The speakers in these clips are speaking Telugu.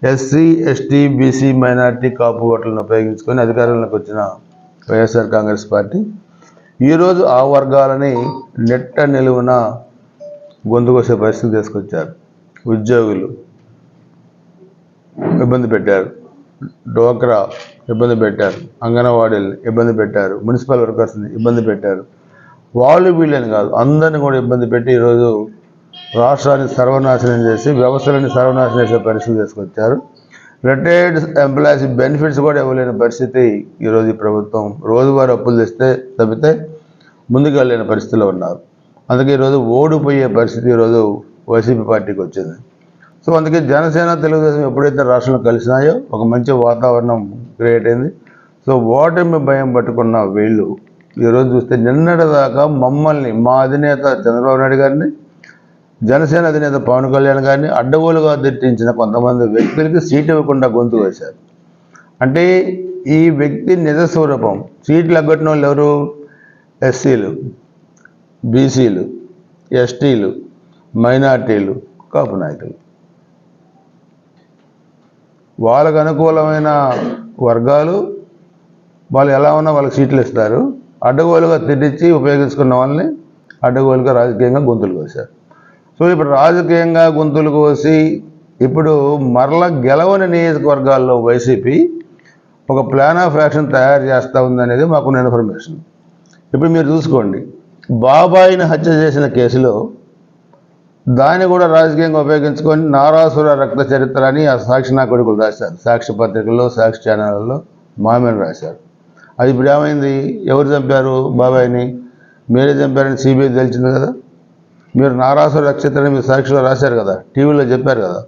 ఎస్సీ ఎస్టీ బీసీ మైనార్టీ కాపు ఓట్లను ఉపయోగించుకొని అధికారంలోకి వచ్చిన వైఎస్ఆర్ కాంగ్రెస్ పార్టీ ఈరోజు ఆ వర్గాలని నెట్ట నిలువున గొంతుకొసే పరిస్థితి తీసుకొచ్చారు. ఉద్యోగులు ఇబ్బంది పెట్టారు, డోక్రా ఇబ్బంది పెట్టారు, అంగన్వాడీలు ఇబ్బంది పెట్టారు, మున్సిపల్ వర్కర్స్ని ఇబ్బంది పెట్టారు. వాళ్ళు వీళ్ళని కాదు, అందరిని కూడా ఇబ్బంది పెట్టి ఈరోజు రాష్ట్రాన్ని సర్వనాశనం చేసి వ్యవస్థలని సర్వనాశనం చేసే పరిస్థితి తీసుకొచ్చారు. రిటైర్డ్ ఎంప్లాయీస్ బెనిఫిట్స్ కూడా ఇవ్వలేని పరిస్థితి ఈరోజు ఈ ప్రభుత్వం. రోజువారీ అప్పులు తెస్తే తప్పితే ముందుకు వెళ్ళలేని పరిస్థితిలో ఉన్నారు. అందుకే ఈరోజు ఓడిపోయే పరిస్థితి ఈరోజు వైసీపీ పార్టీకి వచ్చింది. సో అందుకే జనసేన తెలుగుదేశం ఎప్పుడైతే రాష్ట్రంలో కలిసినాయో ఒక మంచి వాతావరణం క్రియేట్ అయింది. సో ఓటమి భయం పట్టుకున్న వీళ్ళు ఈరోజు చూస్తే నిన్నటిదాకా మమ్మల్ని, మా అధినేత చంద్రబాబు నాయుడు గారిని, జనసేన అధినేత పవన్ కళ్యాణ్ గారిని అడ్డగోలుగా తిట్టించిన కొంతమంది వ్యక్తులకి సీటు ఇవ్వకుండా గొంతు వేశారు. అంటే ఈ వ్యక్తి నిజ స్వరూపం. సీట్లు అగ్గట్టిన వాళ్ళు ఎవరు? ఎస్సీలు, బీసీలు, ఎస్టీలు, మైనార్టీలు, కాపు నాయకులు. వాళ్ళకు అనుకూలమైన వర్గాలు వాళ్ళు ఎలా ఉన్నా వాళ్ళకి సీట్లు ఇస్తారు. అడ్డగోలుగా తిట్టించి ఉపయోగించుకున్న వాళ్ళని అడ్డగోలుగా రాజకీయంగా గొంతులు కోసారు. సో ఇప్పుడు రాజకీయంగా గొంతులు కోసి ఇప్పుడు మరల గెలవని నియోజకవర్గాల్లో వైసీపీ ఒక ప్లాన్ ఆఫ్ యాక్షన్ తయారు చేస్తూ ఉందనేది మాకున్న ఇన్ఫర్మేషన్. ఇప్పుడు మీరు చూసుకోండి, బాబాయిని హత్య చేసిన కేసులో దాన్ని కూడా రాజకీయంగా ఉపయోగించుకొని నారాసుర రక్త చరిత్ర అని ఆ సాక్షి నా కొడుకులు రాశారు. సాక్షి పత్రికల్లో, సాక్షి ఛానళ్ళలో మామేని రాశారు. అది ఇప్పుడు ఏమైంది? ఎవరు చంపారు బాబాయిని? మీరే చంపారని సిబిఐ తెలిసింది కదా. మీరు నారాసుర రక్త చరిత్ర మీరు సాక్షిలో రాశారు కదా, టీవీలో చెప్పారు కదా.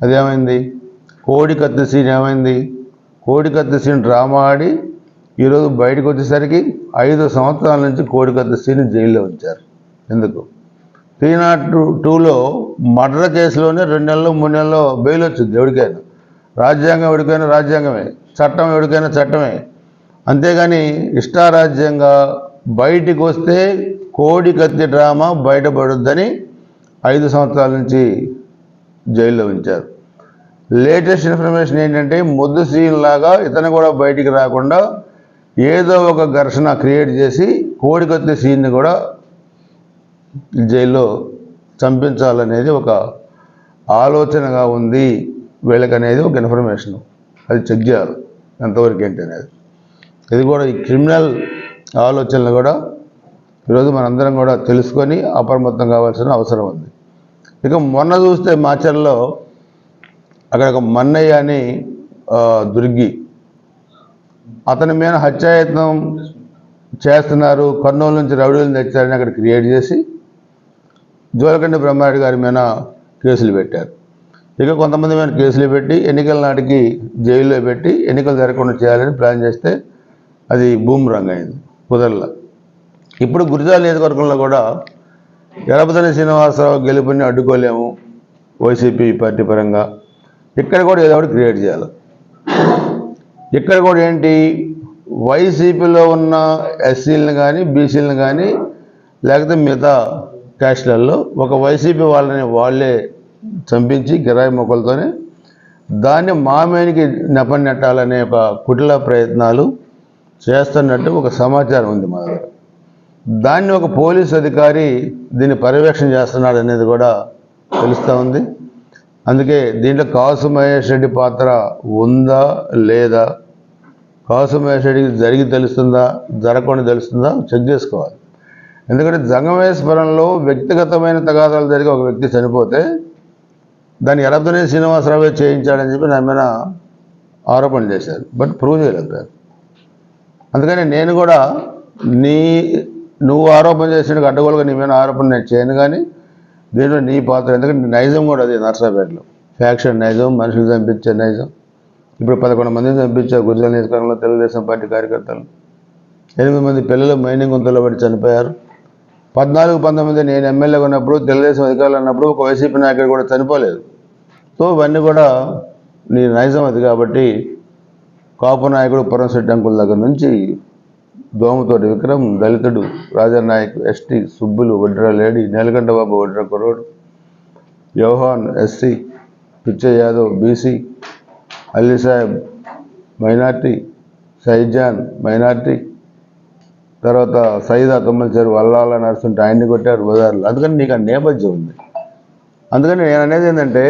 అదేమైంది? కోడికత్తి సీన్ ఏమైంది? కోడికత్తి సీన్ డ్రామా ఆడి ఈరోజు బయటకు వచ్చేసరికి 5 సంవత్సరాల నుంచి కోడికత్తి సీన్ జైల్లో ఉంచారు. ఎందుకు? 302లో మర్డర్ కేసులోనే 2 నెలలు 3 నెలల్లో బెయిల్ వచ్చింది. ఎవరికైనా రాజ్యాంగం, ఎవరికైనా రాజ్యాంగమే, చట్టం ఎవరికైనా చట్టమే. అంతేగాని ఇష్టారాజ్యంగా బయటికి వస్తే కోడికత్తి డ్రామా బయటపడుద్దని 5 సంవత్సరాల నుంచి జైల్లో ఉంచారు. లేటెస్ట్ ఇన్ఫర్మేషన్ ఏంటంటే ముద్దు సీన్ లాగా ఇతను కూడా బయటికి రాకుండా ఏదో ఒక ఘర్షణ క్రియేట్ చేసి కోడికత్తి సీన్ని కూడా జైల్లో చంపించాలనేది ఒక ఆలోచనగా ఉంది వీళ్ళకనేది ఒక ఇన్ఫర్మేషన్. అది చెక్ చేయాలి ఎంతవరకు ఏంటి అనేది. ఇది కూడా ఈ క్రిమినల్ ఆలోచనలు కూడా ఈరోజు మనందరం కూడా తెలుసుకొని అప్రమత్తం కావాల్సిన అవసరం ఉంది. ఇక మొన్న చూస్తే మాచర్లో అక్కడ ఒక మన్నయ్య అని దుర్గి, అతని మీద హత్యాయత్నం చేస్తున్నారు, కర్నూలు నుంచి రౌడీలను తెచ్చారని అక్కడ క్రియేట్ చేసి జోలకండి బ్రహ్మారెడ్డి గారి మీద కేసులు పెట్టారు. ఇక కొంతమంది మీద కేసులు పెట్టి ఎన్నికల నాటికి జైల్లో పెట్టి ఎన్నికలు జరగకుండా చేయాలని ప్లాన్ చేస్తే అది బూమ్రాంగ్ అయింది, కుదరలా. ఇప్పుడు గురిజాల నియోజకవర్గంలో కూడా ఎరపతని శ్రీనివాసరావు గెలుపుని అడ్డుకోలేము వైసీపీ పార్టీ పరంగా. ఇక్కడ కూడా ఏదో ఒకటి క్రియేట్ చేయాలి. ఇక్కడ కూడా ఏంటి, వైసీపీలో ఉన్న ఎస్సీలను కానీ బీసీలను కానీ లేకపోతే మిగతా క్యాస్ట్లలో ఒక వైసీపీ వాళ్ళని వాళ్ళే చంపించి కిరాయి మొక్కలతోనే దాన్ని మామేనికి నెపనెట్టాలనే ఒక కుటిల ప్రయత్నాలు చేస్తున్నట్టు ఒక సమాచారం ఉంది మా దగ్గర. దాన్ని ఒక పోలీస్ అధికారి దీన్ని పర్యవేక్షణ చేస్తున్నాడు అనేది కూడా తెలుస్తూ ఉంది. అందుకే దీంట్లో కాసు మహేష్ రెడ్డి పాత్ర ఉందా లేదా, కాసు మహేష్ రెడ్డికి జరిగి తెలుస్తుందా జరగకుండా తెలుస్తుందా చెక్ చేసుకోవాలి. ఎందుకంటే జంగమేశ్వరంలో వ్యక్తిగతమైన తగాదాలు జరిగి ఒక వ్యక్తి చనిపోతే దాన్ని ఎరపతని శ్రీనివాసరావే చేయించాడని చెప్పి నా మీద ఆరోపణలు చేశారు. బట్ ప్రూవ్ చేయలేకపోయారు. అందుకని నేను కూడా నువ్వు ఆరోపణ చేసినట్టు అడ్డగోలుగా నీ మీద ఆరోపణ నేను చేయను, కానీ దీంట్లో నీ పాత్ర. ఎందుకంటే నైజం కూడా అది నర్సాపేటలో ఫ్యాక్షన్ నైజం, మనుషులు చంపించే నైజం. ఇప్పుడు 11 మందిని చంపించారు గురిజాల నియోజకవర్గంలో తెలుగుదేశం పార్టీ కార్యకర్తలు. 8 మంది పిల్లలు మైనింగ్ గుంతలో పడి చనిపోయారు. 14-19 నేను ఎమ్మెల్యేగా ఉన్నప్పుడు తెలుగుదేశం అధికారులు అన్నప్పుడు ఒక వైసీపీ నాయకుడు కూడా చనిపోలేదు. సో ఇవన్నీ కూడా నీ నైజం అది. కాబట్టి కాపు నాయకుడు పురంశెట్టి అంకుల దగ్గర నుంచి దోమతోటి విక్రమ్, దళితుడు రాజానాయక్, ఎస్టీ సుబ్బులు, వడ్రా లేడీ, నీలకంఠ బాబు వడ్రా కుర్రోడు, Yohan SC, Pichaiah Yadav BC, Ali Saheb minority, సైజాన్ మైనార్టీ, తర్వాత సైదా తుమ్మలచేరు వల్లాల నడుస్తుంటే ఆయన్ని కొట్టారు బజార్లో. అందుకని నీకు ఆ నేపథ్యం ఉంది. అందుకని నేను అనేది ఏంటంటే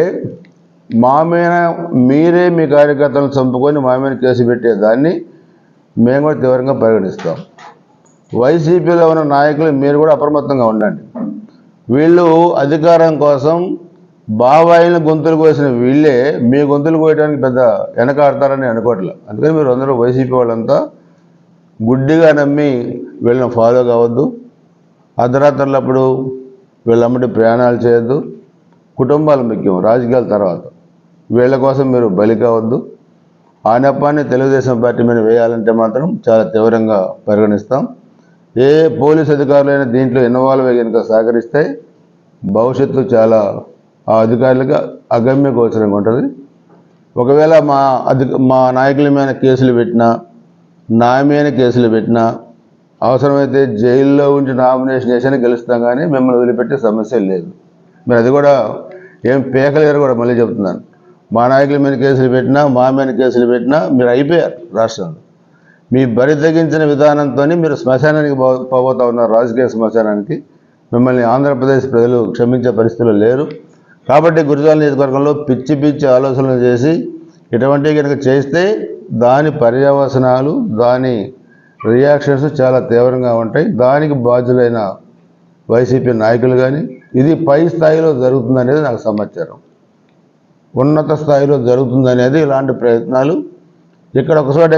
మా మీద మీరే మీ కార్యకర్తలను చంపుకొని మా మీద కేసు పెట్టేదాన్ని మేము కూడా తీవ్రంగా పరిగణిస్తాం. వైసీపీలో ఉన్న నాయకులు మీరు కూడా అప్రమత్తంగా ఉండండి. వీళ్ళు అధికారం కోసం బాబాయిని గొంతులు కోసిన వీళ్ళే మీ గొంతులు కోయడానికి పెద్ద వెనకాడతారని అనుకోవట్లేదు. అందుకని మీరు అందరూ వైసీపీ వాళ్ళంతా గుడ్డిగా నమ్మి వీళ్ళని ఫాలో కావద్దు. అర్ధరాత్రులప్పుడు వీళ్ళమ్మటి ప్రయాణాలు చేయొద్దు. కుటుంబాలు ముఖ్యం, రాజకీయాల తర్వాత. వీళ్ళ కోసం మీరు బలి కావద్దు. ఆ నెపాన్ని తెలుగుదేశం పార్టీ మీద వేయాలంటే మాత్రం చాలా తీవ్రంగా పరిగణిస్తాం. ఏ పోలీస్ అధికారులైనా దీంట్లో ఇన్వాల్వ్ అయ్యి కనుక సహకరిస్తే భవిష్యత్తు చాలా ఆ అధికారులుగా అగమ్య గోచరంగా ఉంటుంది. ఒకవేళ మా నాయకుల మీద కేసులు పెట్టినా, నా మీద కేసులు పెట్టినా, అవసరమైతే జైల్లో ఉంచి నామినేషన్ వేసినా గెలుస్తాం, కానీ మిమ్మల్ని వదిలిపెట్టే సమస్య లేదు. మీరు అది కూడా ఏం పేకలేరు కూడా. మళ్ళీ చెప్తున్నాను, మా నాయకుల మీద కేసులు పెట్టినా, మా మీద కేసులు పెట్టినా మీరు అయిపోయారు రాష్ట్రంలో. మీ బరి తెగించిన విధానంతో మీరు శ్మశానానికి పోబోతా ఉన్నారు, రాజకీయ శ్మశానానికి. మిమ్మల్ని ఆంధ్రప్రదేశ్ ప్రజలు క్షమించే పరిస్థితుల్లో లేరు. కాబట్టి గురజాల నియోజకవర్గంలో పిచ్చి పిచ్చి ఆలోచనలు చేసి ఇటువంటివి కనుక చేస్తే దాని పర్యవసనాలు, దాని రియాక్షన్స్ చాలా తీవ్రంగా ఉంటాయి. దానికి బాధ్యులైన వైసీపీ నాయకులు కానీ, ఇది పై స్థాయిలో జరుగుతుందనేది నాకు సమాచారం. ఉన్నత స్థాయిలో జరుగుతుందనేది ఇలాంటి ప్రయత్నాలు ఇక్కడ ఒకచోటే